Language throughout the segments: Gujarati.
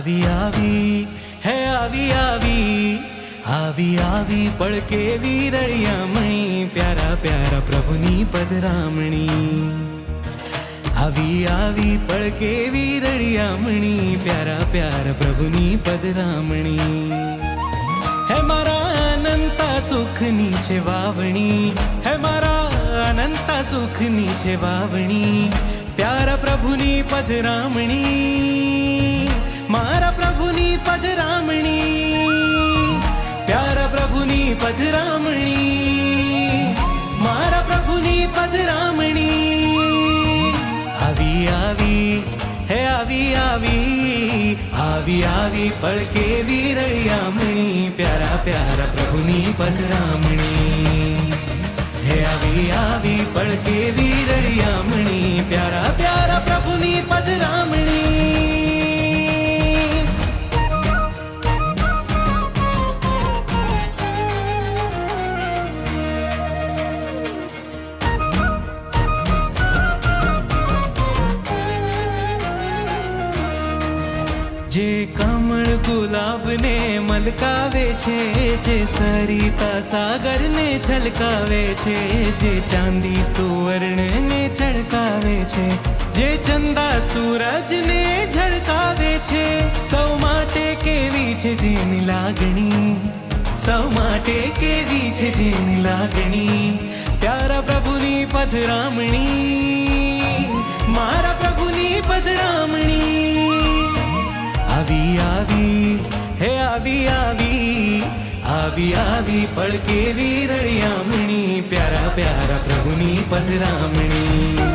આવી આવી હે આવી આવી આવી આવી પડકે વીરળિયામણી પ્યારા પ્યારા પ્રભુની પધરામણી આવી આવી પડકે વીરળિયામણી પ્યારા પ્યારા પ્રભુની પધરામણી હે મારા અનંતા સુખની છે વાવણી હે મારા અનંતા સુખની છે વાવણી પ્યારા પ્રભુની પધરામણી મારા પ્રભુની પધરામણી પ્યારા પ્રભુની પધરામણી મારા પ્રભુની પધરામણી આવી આવી હે આવી આવી આવી આવી પડકે વીરળિયામણી પ્યારા પ્યારા પ્રભુની પધરામણી હે આવી આવી પડકે વીરળિયામણી પ્યારા પ્યારા પ્રભુની પધરામણી જે કમળ ગુલાબને મલકાવે છે જે સરિતા સાગરને છલકાવે છે જે ચાંદી સુવર્ણને ચળકાવે છે જે ચંદા સૂરજને ઝળકાવે છે સૌ માટે કેવી છે જેની લાગણી સૌ માટે કેવી છે જેની લાગણી પ્યારા પ્રભુની પધરામણી મારા પ્રભુની પધરામણી આવી આવી હે આવી આવી આવી આવી પડકે વીરળિયામણી પ્યારા પ્યારા પ્રભુની પધરામણી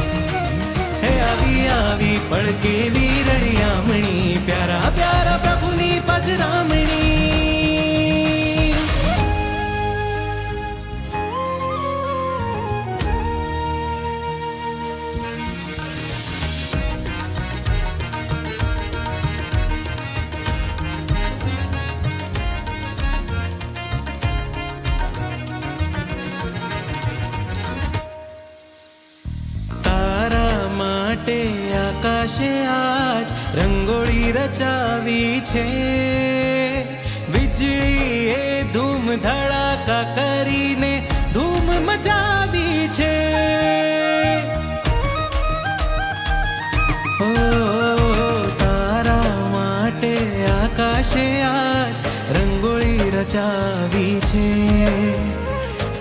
હે આવી આવી પડકે વીરળિયામણી પ્યારા પ્યારા પ્રભુની પધરામણી આકાશે આજ રંગોળી રચાવી છે વીજળીએ ધૂમ ધડાકા કરીને ધૂમ મચાવી છે ઓ તારા માટે આકાશે આજ રંગોળી રચાવી છે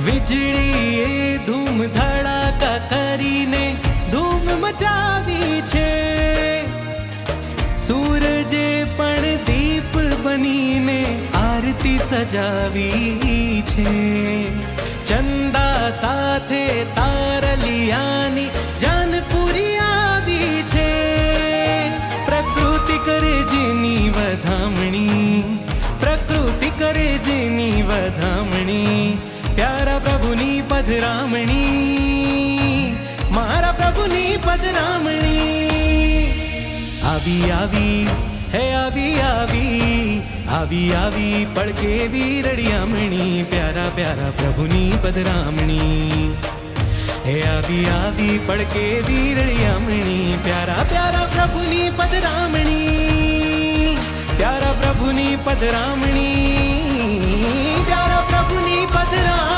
વીજળીએ ધૂમ ધડાકા કરીને ધૂમ મચાવી છે સૂરજે પણ દીપ બનીને આરતી સજાવી છે ચંદા સાથે તારલિયાની જાનપુરી આવી છે પ્રકૃતિ કરે જેની વધામણી પ્રકૃતિ કરે જેની વધામણી પ્યારા પ્રભુની પધરામણી મારા પ્રભુની પધરામણી આવી આવી હે આવી આવી આવી આવી પડકે વીરળિયામણી પ્યારા પ્યારા પ્રભુની પધરામણી હે આવી આવી પડકે વીરળિયામણી પ્યારા પ્યારા પ્રભુની પધરામણી પ્યારા પ્રભુની પધરામણી પ્યારા પ્રભુની પધરામણી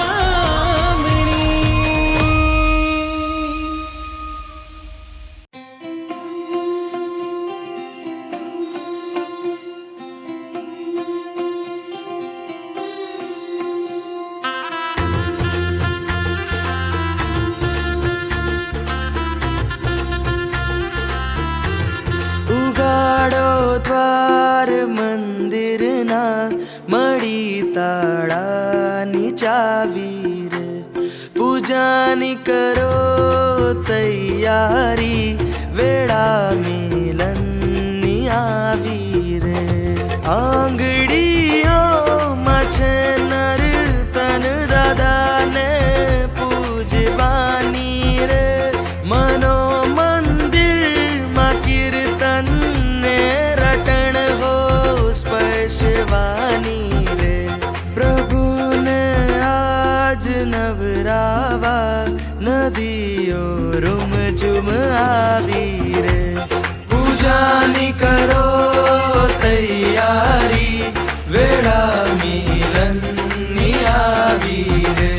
દ્વાર મંદિરના મળી તાળાની ચાવી રે પૂજાની કરો તૈયારી વેળા મિલનની આવી રે આંગળીઓમાં છે નર તન દાદાને પૂજવાની રે મનો મંદિરમાં કીર્તન સ્પર્શવાની રે પ્રભુને આજ નવરાવા નદીઓ રૂમ ઝુમ આવી રે પૂજાની કરો તૈયારી વેળા મિલનની આવી રે.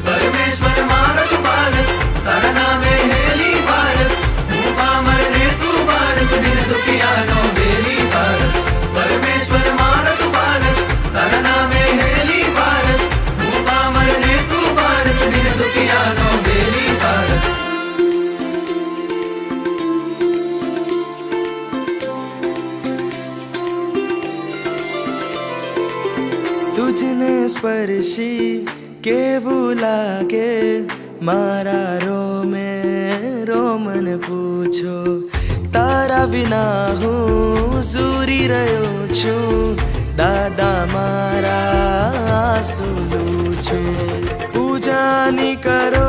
પરમેશ્વર મારો તું બારસ, તારા નામે હેલી બારસ, હું પામર ને તું બારસ, દિલ દુખિયાનો બેલી બારસ. પરમેશ્વર મારો તું બારસ, તારા નામે હેલી બારસ, હું પામર ને તું બારસ, દિલ દુખિયાનો બેલી બારસ. તુજને સ્પર્શી કેવું લાગે મારા રોમે રોમન પૂછો. તારા વિના હું સૂરી રહ્યો છું, દાદા મારા આંસુ લૂછો. પૂજાની કરો